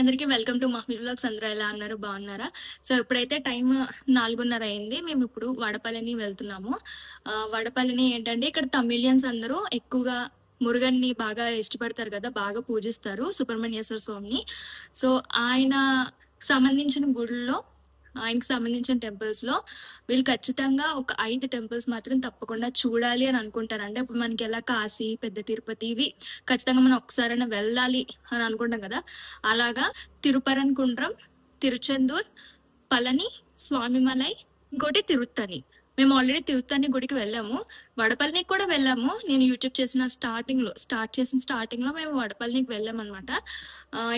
అందరికీ welcome to మహ్మీ vlogs. అందరూ ఎలా అన్నారు? బాగున్నారా? సో ఇప్పుడైతే టైం 4:30 అయింది. మేము ఇప్పుడు వడపల్లిని వెళ్తున్నాము. వడపల్లిని ఏంటంటే ఇక్కడ తమిళియన్స్ అందరూ ఎక్కువగా మురుగన్ని బాగా ఇష్టపడతారు కదా, బాగా పూజిస్తారు సుబ్రహ్మణ్యేశ్వర స్వామిని. సో ఆయన సంబంధించిన గుడిలో, ఆయనకి సంబంధించిన టెంపుల్స్ లో వీళ్ళు ఖచ్చితంగా ఒక 5 టెంపుల్స్ మాత్రం తప్పకుండా చూడాలి అని అనుకుంటారు. అంటే ఇప్పుడు మనకి ఎలా కాశీ, పెద్ద తిరుపతి ఇవి ఖచ్చితంగా మనం ఒకసారైనా వెళ్ళాలి అని అనుకుంటాం కదా, అలాగా తిరుపరన్కుండ్రం, తిరుచెందూర్, పళని, స్వామిమలై, ఇంకోటి తిరుత్తని. మేము ఆల్రెడీ తిరుత్తని గుడికి వెళ్ళాము, వడపల్లికి కూడా వెళ్ళాము. నేను యూట్యూబ్ స్టార్ట్ చేసిన స్టార్టింగ్ లో మేము వడపల్లికి వెళ్ళాము అనమాట.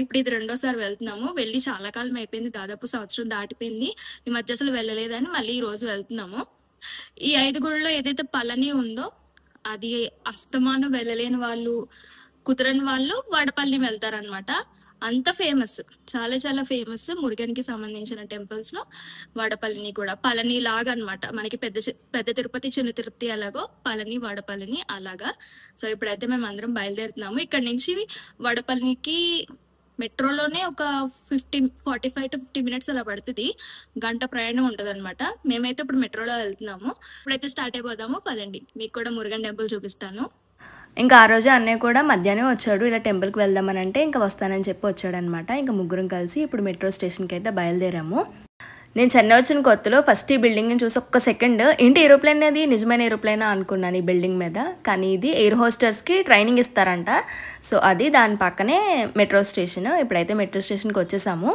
ఇప్పుడు ఇది రెండోసారి వెళ్తున్నాము. వెళ్ళి చాలా కాలం అయిపోయింది, దాదాపు సంవత్సరం దాటిపోయింది. ఈ మధ్య అసలు వెళ్ళలేదని మళ్ళీ ఈ రోజు వెళ్తున్నాము. ఈ 5 గుళ్ళలో ఏదైతే పళని ఉందో అది అస్తమానం వెళ్ళలేని వాళ్ళు, కుదరని వాళ్ళు వడపల్లిని వెళ్తారనమాట. అంత ఫేమస్, చాలా చాలా ఫేమస్ మురుగన్కి సంబంధించిన టెంపుల్స్ లో వడపల్లిని కూడా పళని లాగా అనమాట. మనకి పెద్ద తిరుపతి, చిన్న తిరుపతి ఎలాగో పళని, వడపల్లిని అలాగా. సో ఇప్పుడైతే మేము అందరం బయలుదేరుతున్నాము. ఇక్కడ నుంచి వడపల్లికి మెట్రోలోనే ఒక 45 to 50 మినిట్స్ అలా పడుతుంది. గంట ప్రయాణం ఉంటుంది అనమాట. మేమైతే ఇప్పుడు మెట్రోలో వెళ్తున్నాము. ఇప్పుడైతే స్టార్ట్ అయిపోదాము, పదండి. మీకు కూడా మురుగన్ టెంపుల్ చూపిస్తాను. ఇంకా ఆ రోజు అన్నయ్య కూడా మధ్యాహ్నం వచ్చాడు, ఇలా టెంపుల్కి వెళ్దామని అంటే ఇంకా వస్తానని చెప్పి వచ్చాడనమాట. ఇంకా ముగ్గురం కలిసి ఇప్పుడు మెట్రో స్టేషన్కి అయితే బయలుదేరాము. నేను చెన్నై వచ్చిన కొత్తలో ఫస్ట్ ఈ బిల్డింగ్ని చూసి ఒక్క సెకండ్ ఏంటి ఏరోప్లేన్ అది నిజమైన ఏరోప్లేనా అనుకున్నాను ఈ బిల్డింగ్ మీద. కానీ ఇది ఎయిర్ హోస్టర్స్కి ట్రైనింగ్ ఇస్తారంట. సో అది దాని పక్కనే మెట్రో స్టేషన్. ఇప్పుడైతే మెట్రో స్టేషన్కి వచ్చేసాము.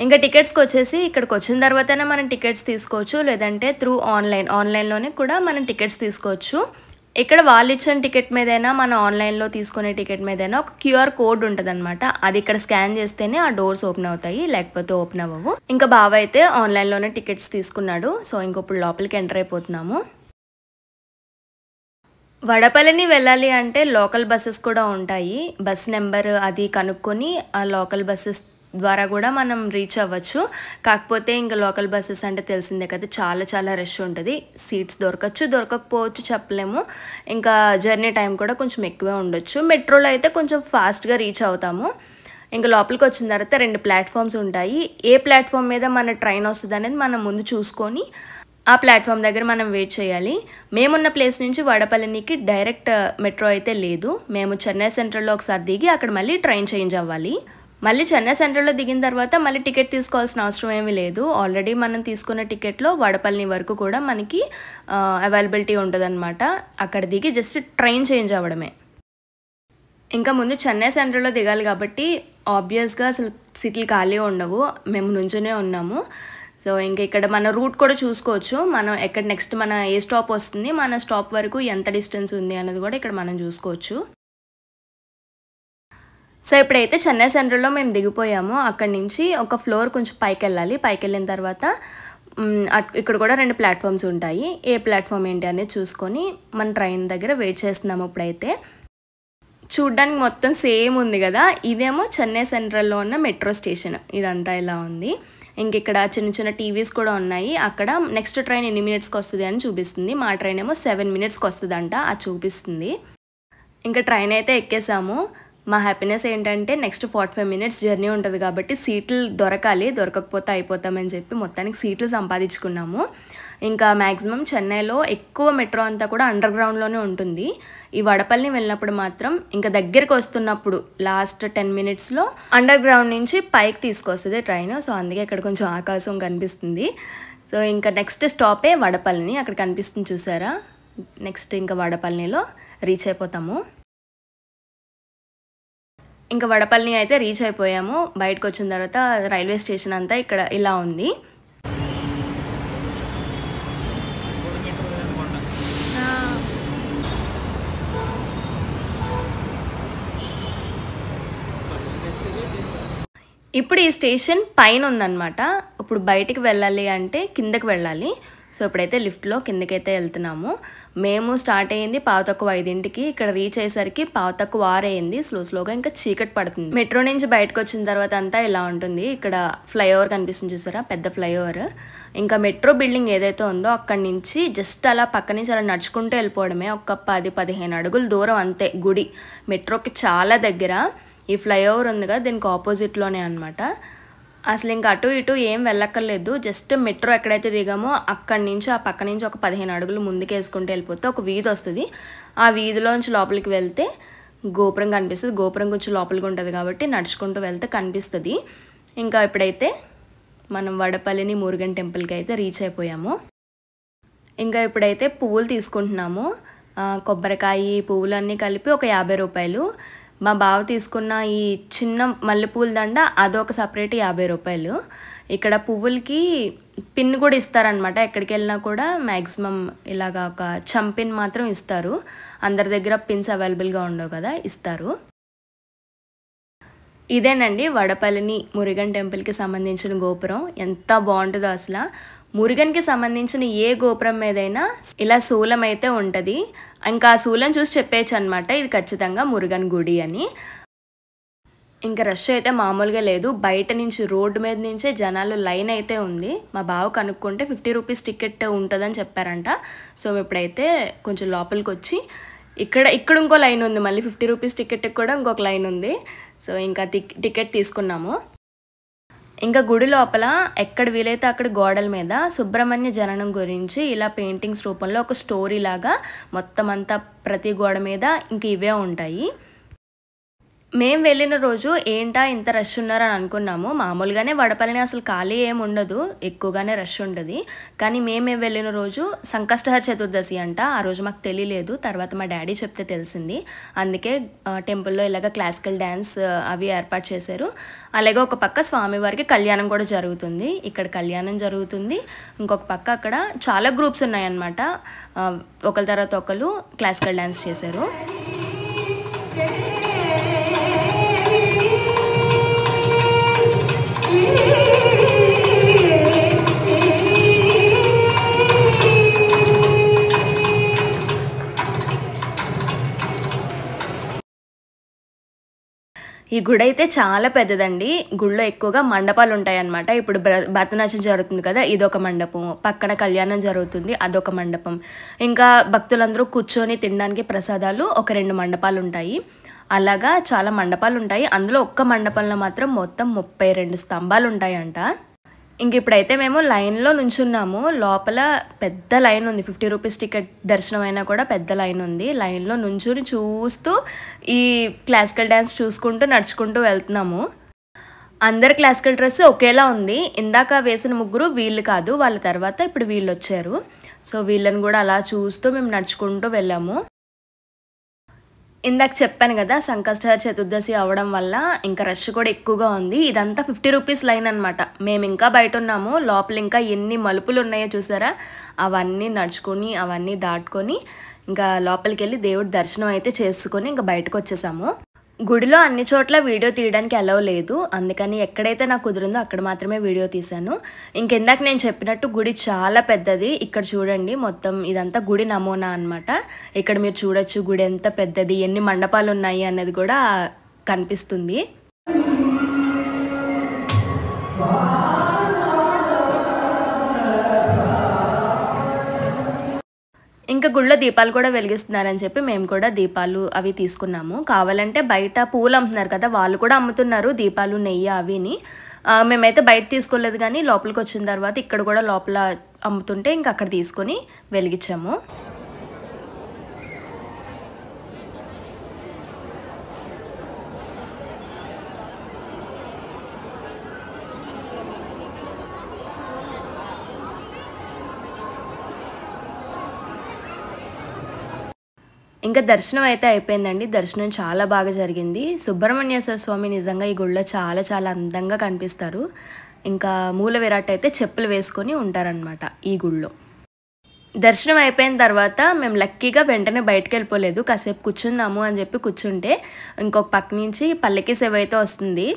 ఇంకా టికెట్స్కి వచ్చేసి ఇక్కడికి వచ్చిన తర్వాతనే మనం టికెట్స్ తీసుకోవచ్చు, లేదంటే త్రూ ఆన్లైన్లోనే కూడా మనం టికెట్స్ తీసుకోవచ్చు. ఇక్కడ వాళ్ళు ఇచ్చిన టికెట్ మీదైనా, మన ఆన్లైన్లో తీసుకునే టికెట్ మీదైనా ఒక QR కోడ్ ఉంటుంది అనమాట. అది ఇక్కడ స్కాన్ చేస్తేనే ఆ డోర్స్ ఓపెన్ అవుతాయి, లేకపోతే ఓపెన్ అవ్వవు. ఇంకా బావ అయితే ఆన్లైన్లోనే టికెట్స్ తీసుకున్నాడు. సో ఇంకొప్పుడు లోపలికి ఎంటర్ అయిపోతున్నాము. వడపల్లిని వెళ్ళాలి అంటే లోకల్ బస్సెస్ కూడా ఉంటాయి. బస్ నెంబర్ అది కనుక్కొని ఆ లోకల్ బస్సెస్ ద్వారా కూడా మనం రీచ్ అవ్వచ్చు. కాకపోతే ఇంకా లోకల్ బస్సెస్ అంటే తెలిసిందే కదా, చాలా చాలా రష్ ఉంటుంది. సీట్స్ దొరకకపోవచ్చు చెప్పలేము. ఇంకా జర్నీ టైం కూడా కొంచెం ఎక్కువే ఉండొచ్చు. మెట్రోలో అయితే కొంచెం ఫాస్ట్గా రీచ్ అవుతాము. ఇంకా లోపలికి వచ్చిన తర్వాత 2 ప్లాట్ఫామ్స్ ఉంటాయి. ఏ ప్లాట్ఫామ్ మీద మన ట్రైన్ వస్తుంది అనేది మనం ముందు చూసుకొని ఆ ప్లాట్ఫామ్ దగ్గర మనం వెయిట్ చేయాలి. మేమున్న ప్లేస్ నుంచి వడపల్లికి డైరెక్ట్ మెట్రో అయితే లేదు. మేము చెన్నై సెంట్రల్లో ఒకసారి దిగి అక్కడ మళ్ళీ ట్రైన్ చేంజ్ అవ్వాలి. మళ్ళీ చెన్నై సెంట్రల్లో దిగిన తర్వాత మళ్ళీ టికెట్ తీసుకోవాల్సిన అవసరం ఏమీ లేదు. ఆల్రెడీ మనం తీసుకున్న టికెట్లో వడపల్లి వరకు కూడా మనకి అవైలబిలిటీ ఉంటుందన్నమాట. అక్కడ దిగి జస్ట్ ట్రైన్ చేంజ్ అవ్వడమే. ఇంకా ముందు చెన్నై సెంట్రల్లో దిగాలి కాబట్టి ఆబ్వియస్గా అసలు సీట్లు ఖాళీ ఉండవు. మేము నుంచునే ఉన్నాము. సో ఇంకా ఇక్కడ మన రూట్ కూడా చూసుకోవచ్చు. మనం ఎక్కడ నెక్స్ట్ మన ఏ స్టాప్ వస్తుంది, మన స్టాప్ వరకు ఎంత డిస్టెన్స్ ఉంది అన్నది కూడా ఇక్కడ మనం చూసుకోవచ్చు. సో ఇప్పుడైతే చెన్నై సెంట్రల్లో మేము దిగిపోయాము. అక్కడి నుంచి ఒక ఫ్లోర్ కొంచెం పైకి వెళ్ళాలి. పైకి వెళ్ళిన తర్వాత ఇక్కడ కూడా 2 ప్లాట్ఫామ్స్ ఉంటాయి. ఏ ప్లాట్ఫామ్ ఏంటి అనేది చూసుకొని మన ట్రైన్ దగ్గర వెయిట్ చేస్తున్నాము. ఇప్పుడైతే చూడ్డానికి మొత్తం సేమ్ ఉంది కదా, ఇదేమో చెన్నై సెంట్రల్లో ఉన్న మెట్రో స్టేషన్. ఇదంతా ఇలా ఉంది. ఇంక ఇక్కడ చిన్న చిన్న టీవీస్ కూడా ఉన్నాయి. అక్కడ నెక్స్ట్ ట్రైన్ ఎన్ని మినిట్స్కి వస్తుంది అని చూపిస్తుంది. మా ట్రైన్ ఏమో 7 మినిట్స్కి వస్తుందంట, అది చూపిస్తుంది. ఇంకా ట్రైన్ అయితే ఎక్కేసాము. మా హ్యాపీనెస్ ఏంటంటే నెక్స్ట్ 45 మినిట్స్ జర్నీ ఉంటుంది కాబట్టి సీట్లు దొరకకపోతే అయిపోతామని చెప్పి మొత్తానికి సీట్లు సంపాదించుకున్నాము. ఇంకా మ్యాక్సిమం చెన్నైలో ఎక్కువ మెట్రో అంతా కూడా అండర్ గ్రౌండ్లోనే ఉంటుంది. ఈ వడపల్లి వెళ్ళినప్పుడు మాత్రం ఇంకా దగ్గరికి వస్తున్నప్పుడు లాస్ట్ 10 మినిట్స్లో అండర్ గ్రౌండ్ నుంచి పైకి తీసుకొస్తుంది ట్రైన్. సో అందుకే ఇక్కడ కొంచెం ఆకాశం కనిపిస్తుంది. సో ఇంకా నెక్స్ట్ స్టాపే వడపల్లిని, అక్కడ కనిపిస్తుంది చూసారా. నెక్స్ట్ ఇంకా వడపల్లిలో రీచ్ అయిపోతాము. ఇంకా వడపల్లి అయితే రీచ్ అయిపోయాము. బయటకు వచ్చిన తర్వాత రైల్వే స్టేషన్ అంతా ఇక్కడ ఇలా ఉంది. ఇప్పుడు ఈ స్టేషన్ పైన ఉందన్నమాట. ఇప్పుడు బయటికి వెళ్ళాలి అంటే కిందకి వెళ్ళాలి. సో ఇప్పుడైతే లిఫ్ట్లో కిందకైతే వెళ్తున్నాము. మేము స్టార్ట్ అయ్యింది 5:15కి. ఇక్కడ రీచ్ అయ్యేసరికి 5:06 అయింది. స్లోగా ఇంకా చీకటి పడుతుంది. మెట్రో నుంచి బయటకు వచ్చిన తర్వాత అంతా ఇలా ఉంటుంది. ఇక్కడ ఫ్లైఓవర్ కనిపిస్తుంది చూసారా, పెద్ద ఫ్లైఓవర్. ఇంకా మెట్రో బిల్డింగ్ ఏదైతే ఉందో అక్కడి నుంచి జస్ట్ అలా పక్క నుంచి అలా నడుచుకుంటూ వెళ్ళిపోవడమే. ఒక 10-15 అడుగుల దూరం అంతే గుడి. మెట్రోకి చాలా దగ్గర. ఈ ఫ్లైఓవర్ ఉంది కదా దీనికి ఆపోజిట్లోనే అనమాట. అసలు ఇంకా అటు ఇటు ఏం వెళ్ళక్కర్లేదు, జస్ట్ మెట్రో ఎక్కడైతే దిగామో అక్కడి నుంచి ఆ పక్క నుంచి ఒక 15 అడుగులు ముందుకు వేసుకుంటూ వెళ్ళిపోతే ఒక వీధి వస్తుంది. ఆ వీధిలోంచి లోపలికి వెళ్తే గోపురం కనిపిస్తుంది. గోపురం కొంచెం లోపలికి ఉంటుంది కాబట్టి నడుచుకుంటూ వెళ్తే కనిపిస్తుంది. ఇంకా ఇప్పుడైతే మనం వడపల్లిని మురుగన్ టెంపుల్కి అయితే రీచ్ అయిపోయాము. ఇంకా ఇప్పుడైతే పువ్వులు తీసుకుంటున్నాము. కొబ్బరికాయ పువ్వులు అన్నీ కలిపి ఒక 50 రూపాయలు. మా బావ తీసుకున్న ఈ చిన్న మల్లెపూల దండ అదొక సపరేట్ 50 రూపాయలు. ఇక్కడ పువ్వులకి పిన్ కూడా ఇస్తారనమాట. ఎక్కడికి వెళ్ళినా కూడా మ్యాక్సిమం ఇలాగా ఒక చంపిన్ మాత్రం ఇస్తారు. అందరి దగ్గర పిన్స్ అవైలబుల్గా ఉండవు కదా, ఇస్తారు. ఇదేనండి వడపల్లిని మురుగన్ టెంపుల్కి సంబంధించిన గోపురం. ఎంత బాగుంటుందో అసలు. మురుగన్కి సంబంధించిన ఏ గోపురం మీదైనా ఇలా శూలం అయితే ఉంటుంది. ఇంకా ఆ శూలం చూసి చెప్పేయచ్చు అనమాట ఇది ఖచ్చితంగా మురుగన్ గుడి అని. ఇంకా రష్ అయితే మామూలుగా లేదు. బయట నుంచి రోడ్డు మీద నుంచే జనాలు లైన్ అయితే ఉంది. మా బావ కనుక్కుంటే 50 రూపీస్ టికెట్ ఉంటుందని చెప్పారంట. సో ఇప్పుడైతే కొంచెం లోపలికి వచ్చి ఇక్కడ ఇంకో లైన్ ఉంది, మళ్ళీ 50 రూపీస్ టికెట్కి కూడా ఇంకొక లైన్ ఉంది. సో ఇంకా టికెట్ తీసుకున్నాము. ఇంకా గుడి లోపల ఎక్కడ వీలైతే అక్కడ గోడల మీద సుబ్రహ్మణ్య జననం గురించి ఇలా పెయింటింగ్స్ రూపంలో ఒక స్టోరీ లాగా మొత్తం అంతా ప్రతి గోడ మీద ఇంక ఇవే ఉంటాయి. మేము వెళ్ళిన రోజు ఏంటా ఇంత రష్ ఉన్నారని అనుకున్నాము. మామూలుగానే వడపల్లిని అసలు ఖాళీ ఏమి ఉండదు, ఎక్కువగానే రష్ ఉంటుంది. కానీ మేము వెళ్ళిన రోజు సంకష్టహర చతుర్దశి అంట. ఆ రోజు మాకు తెలియలేదు, తర్వాత మా డాడీ చెప్తే తెలిసింది. అందుకే టెంపుల్లో ఇలాగ క్లాసికల్ డ్యాన్స్ అవి ఏర్పాటు చేశారు. అలాగే ఒక పక్క స్వామివారికి కళ్యాణం కూడా జరుగుతుంది. ఇక్కడ కళ్యాణం జరుగుతుంది, ఇంకొక పక్క అక్కడ చాలా గ్రూప్స్ ఉన్నాయన్నమాట. ఒకరి తర్వాత ఒకరు క్లాసికల్ డ్యాన్స్ చేశారు. ఈ గుడి అయితే చాలా పెద్దదండి. గుడిలో ఎక్కువగా మండపాలు ఉంటాయన్నమాట. ఇప్పుడు భరతనాట్యం జరుగుతుంది కదా, ఇదొక మండపం. పక్కన కళ్యాణం జరుగుతుంది, అదొక మండపం. ఇంకా భక్తులందరూ కూర్చొని తినడానికి ప్రసాదాలు ఒక 2 మండపాలు ఉంటాయి. అలాగా చాలా మండపాలు ఉంటాయి. అందులో ఒక్క మండపంలో మాత్రం మొత్తం 32 స్తంభాలు ఉంటాయంట. ఇంక ఇప్పుడైతే మేము లైన్లో నుంచున్నాము. లోపల పెద్ద లైన్ ఉంది. 50 రూపీస్ టికెట్ దర్శనం అయినా కూడా పెద్ద లైన్ ఉంది. లైన్లో నుంచుని చూస్తూ ఈ క్లాసికల్ డ్యాన్స్ చూసుకుంటూ నడుచుకుంటూ వెళ్తున్నాము. అందరి క్లాసికల్ డ్రెస్ ఒకేలా ఉంది. ఇందాక వేసిన ముగ్గురు వీళ్ళు కాదు, వాళ్ళ తర్వాత ఇప్పుడు వీళ్ళు వచ్చారు. సో వీళ్ళని కూడా అలా చూస్తూ మేము నడుచుకుంటూ వెళ్ళాము. ఇందాక చెప్పాను కదా సంకష్టహర చతుర్దశి అవ్వడం వల్ల ఇంకా రష్ కూడా ఎక్కువగా ఉంది. ఇదంతా 50 రూపీస్ లైన్ అనమాట. మేము ఇంకా బయట ఉన్నాము. లోపల ఇంకా ఎన్ని మలుపులు ఉన్నాయో చూసారా, అవన్నీ నడుచుకొని అవన్నీ దాటుకొని ఇంకా లోపలికి వెళ్ళి దేవుడి దర్శనం అయితే చేసుకొని ఇంకా బయటకు వచ్చేసాము. గుడిలో అన్ని చోట్ల వీడియో తీయడానికి అలౌ లేదు, అందుకని ఎక్కడైతే నాకు కుదిరిందో అక్కడ మాత్రమే వీడియో తీశాను. ఇంకెందాక నేను చెప్పినట్టు గుడి చాలా పెద్దది. ఇక్కడ చూడండి, మొత్తం ఇదంతా గుడి నమూనా అన్నమాట. ఇక్కడ మీరు చూడొచ్చు గుడి ఎంత పెద్దది, ఎన్ని మండపాలు ఉన్నాయి అన్నది కూడా కనిపిస్తుంది. ఇంకా గుళ్ళో దీపాలు కూడా వెలిగిస్తున్నారని చెప్పి మేము కూడా దీపాలు అవి తీసుకున్నాము. కావాలంటే బయట పూలు అమ్ముతున్నారు కదా, వాళ్ళు కూడా అమ్ముతున్నారు దీపాలు, నెయ్యి అవిని. మేమైతే బయట తీసుకోలేదు, కానీ లోపలికి వచ్చిన తర్వాత ఇక్కడ కూడా లోపల అమ్ముతుంటే ఇంకా అక్కడ తీసుకొని వెలిగించాము. ఇంకా దర్శనం అయితే అయిపోయిందండి. దర్శనం చాలా బాగా జరిగింది. సుబ్రహ్మణ్యేశ్వర స్వామి నిజంగా ఈ గుళ్ళో చాలా చాలా అందంగా కనిపిస్తారు. ఇంకా మూల విరాట్ అయితే చెప్పులు వేసుకొని ఉంటారనమాట ఈ గుళ్ళో. దర్శనం అయిపోయిన తర్వాత మేము లక్కీగా వెంటనే బయటకు వెళ్ళిపోలేదు, కాసేపు కూర్చుందాము అని చెప్పి కూర్చుంటే ఇంకొక పక్క నుంచి పల్లకి సేవ అయితే వస్తుంది.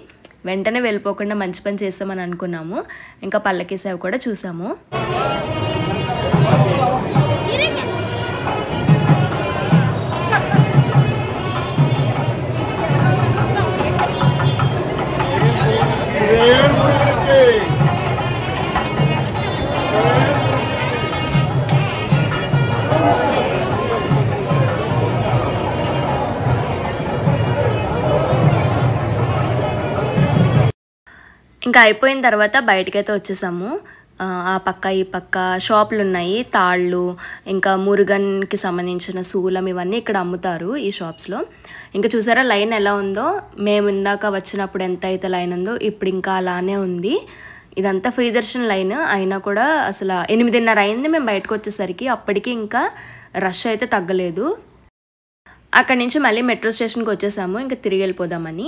వెంటనే వెళ్ళిపోకుండా మంచి పని చేస్తామని అనుకున్నాము. ఇంకా పల్లకి సేవ కూడా చూసాము. ఇంకా అయిపోయిన తర్వాత బయటకైతే వచ్చేసాము. ఆ పక్క ఈ పక్క షాపులు ఉన్నాయి, తాళ్ళు ఇంకా మురుగన్కి సంబంధించిన శూలం ఇవన్నీ ఇక్కడ అమ్ముతారు ఈ షాప్స్లో. ఇంకా చూసారా లైన్ ఎలా ఉందో, మేము ఇందాక వచ్చినప్పుడు ఎంత అయితే లైన్ ఉందో ఇప్పుడు ఇంకా అలానే ఉంది. ఇదంతా ఫ్రీ దర్శన్ లైన్ అయినా కూడా అసలు 8:30 అయింది మేము బయటకు వచ్చేసరికి. అప్పటికి ఇంకా రష్ అయితే తగ్గలేదు. అక్కడి నుంచి మళ్ళీ మెట్రో స్టేషన్కి వచ్చేసాము ఇంకా తిరిగి వెళ్ళిపోదామని.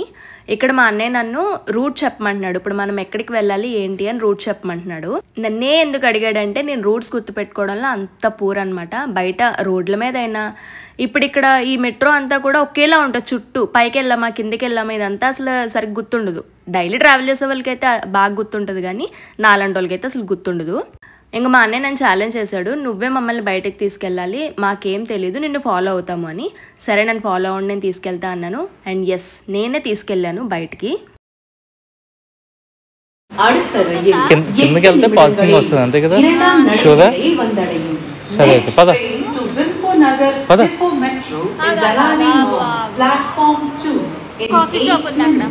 ఇక్కడ మా అన్నయ్య నన్ను రూట్ చెప్పమంటున్నాడు, ఇప్పుడు మనం ఎక్కడికి వెళ్ళాలి ఏంటి అని రూట్ చెప్పమంటున్నాడు. నన్నే ఎందుకు అడిగాడంటే నేను రూట్స్ గుర్తుపెట్టుకోవడంలో అంత పూర్ అనమాట. బయట రోడ్ల మీద అయినా ఇప్పుడు ఇక్కడ ఈ మెట్రో అంతా కూడా ఒకేలా ఉంటుంది, చుట్టూ పైకి వెళ్ళామా కిందికి వెళ్ళామా ఇదంతా అసలు సరిగ్గా గుర్తుండదు. డైలీ ట్రావెల్ చేసే వాళ్ళకైతే బాగా గుర్తుంటుంది కానీ నాలాంటి వాళ్ళకైతే అసలు గుర్తుండదు. ఇంకా మా అన్నయ్య నన్ను ఛాలెంజ్ చేశాడు, నువ్వే మమ్మల్ని బయటకు తీసుకెళ్ళాలి, మాకేం తెలియదు, నిన్ను ఫాలో అవుతాము అని. సరే నన్ను ఫాలో అవ్వండి, నేను తీసుకెళ్తా అన్నాను. అండ్ ఎస్, నేనే తీసుకెళ్ళాను బయటికి. కిందకి వెళ్తే పార్కింగ్ వస్తుంది అంతే కదా? షూరా? సరే అయితే పద పద. కాఫీ షాప్ ఉంది అక్కడ,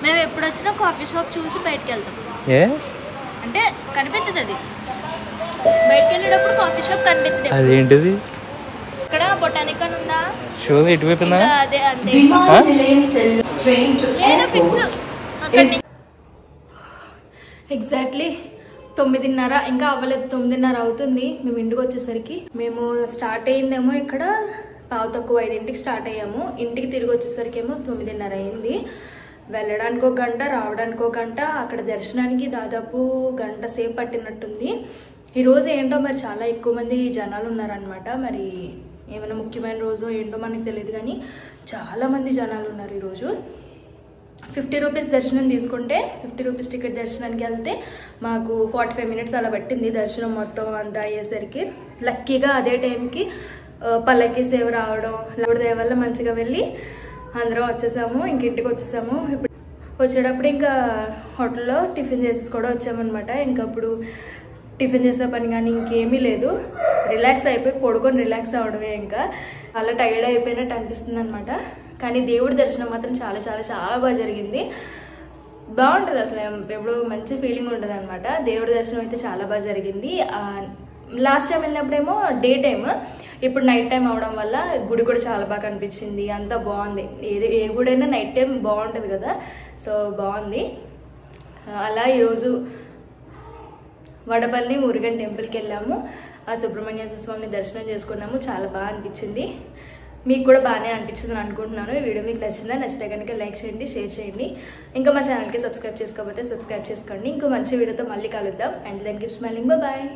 మేము ఎప్పుడు వచ్చినా కాఫీ షాప్ చూసి బయటకు వెళ్తాం. ఏ అంటే కనిపిస్తుంది, అది బయటకు వెళ్ళేటప్పుడు కాఫీ షాప్ కనిపిస్తుంది. అదేంటిది? ఇక్కడ బొటానిక్ అని ఉందా? షూర్ ఇటువైపు అదే అంతే లేదా ఫిక్స్ అక్కడ. ఎగ్జాక్ట్లీ 9:30 ఇంకా అవ్వలేదు, 9:30 అవుతుంది మేము ఇంటికి వచ్చేసరికి. మేము స్టార్ట్ అయ్యిందేమో ఇక్కడ 5:45 స్టార్ట్ అయ్యాము. ఇంటికి తిరిగి వచ్చేసరికి ఏమో 9:30 అయింది. వెళ్ళడానికి 1 గంట, రావడానికి 1 గంట, అక్కడ దర్శనానికి దాదాపు 1 గంట సేపు పట్టినట్టుంది. ఈరోజు ఏంటో మరి చాలా ఎక్కువ మంది జనాలు ఉన్నారనమాట. మరి ఏమైనా ముఖ్యమైన రోజు ఏంటో మనకు తెలియదు కానీ చాలామంది జనాలు ఉన్నారు ఈరోజు. 50 రూపీస్ దర్శనం తీసుకుంటే 50 రూపీస్ టికెట్ దర్శనానికి వెళ్తే మాకు 45 మినిట్స్ అలా పట్టింది దర్శనం మొత్తం అంతా అయ్యేసరికి. లక్కీగా అదే టైంకి పల్లకి సేవ రావడం, దేవుడి వల్ల మంచిగా వెళ్ళి అందరం వచ్చేసాము. ఇంక ఇంటికి వచ్చేసాము. ఇప్పుడు వచ్చేటప్పుడు ఇంకా హోటల్లో టిఫిన్ చేసేసి కూడా వచ్చామన్నమాట. ఇంకప్పుడు టిఫిన్ చేసే పని కానీ ఇంకేమీ లేదు, రిలాక్స్ అయిపోయి పడుకొని రిలాక్స్ అవ్వడమే. ఇంకా చాలా టైర్డ్ అయిపోయినట్టు అనిపిస్తుంది అనమాట. కానీ దేవుడి దర్శనం మాత్రం చాలా చాలా చాలా బాగా జరిగింది. బాగుంటుంది అసలు, ఎప్పుడు మంచి ఫీలింగ్ ఉంటుంది అనమాట. దేవుడి దర్శనం అయితే చాలా బాగా జరిగింది. లాస్ట్ టైం వెళ్ళినప్పుడేమో డే టైమ్, ఇప్పుడు నైట్ టైం అవడం వల్ల గుడి కూడా చాలా బాగా అనిపించింది, అంతా బాగుంది. ఏ గుడైనా నైట్ టైం బాగుంటుంది కదా, సో బాగుంది. అలా ఈరోజు వడపల్లి మురుగన్ టెంపుల్కి వెళ్ళాము, ఆ సుబ్రహ్మణ్య స్వామిని దర్శనం చేసుకున్నాము. చాలా బాగా అనిపించింది. మీకు కూడా బాగానే అనిపించింది అని అనుకుంటున్నాను. ఈ వీడియో మీకు నచ్చిందా? నచ్చితే కనుక లైక్ చేయండి, షేర్ చేయండి. ఇంకా మా ఛానల్కి సబ్స్క్రైబ్ చేసుకోకపోతే సబ్స్క్రైబ్ చేసుకోండి. ఇంకో మంచి వీడియోతో మళ్ళీ కలుద్దాం. And then keep smiling, bye.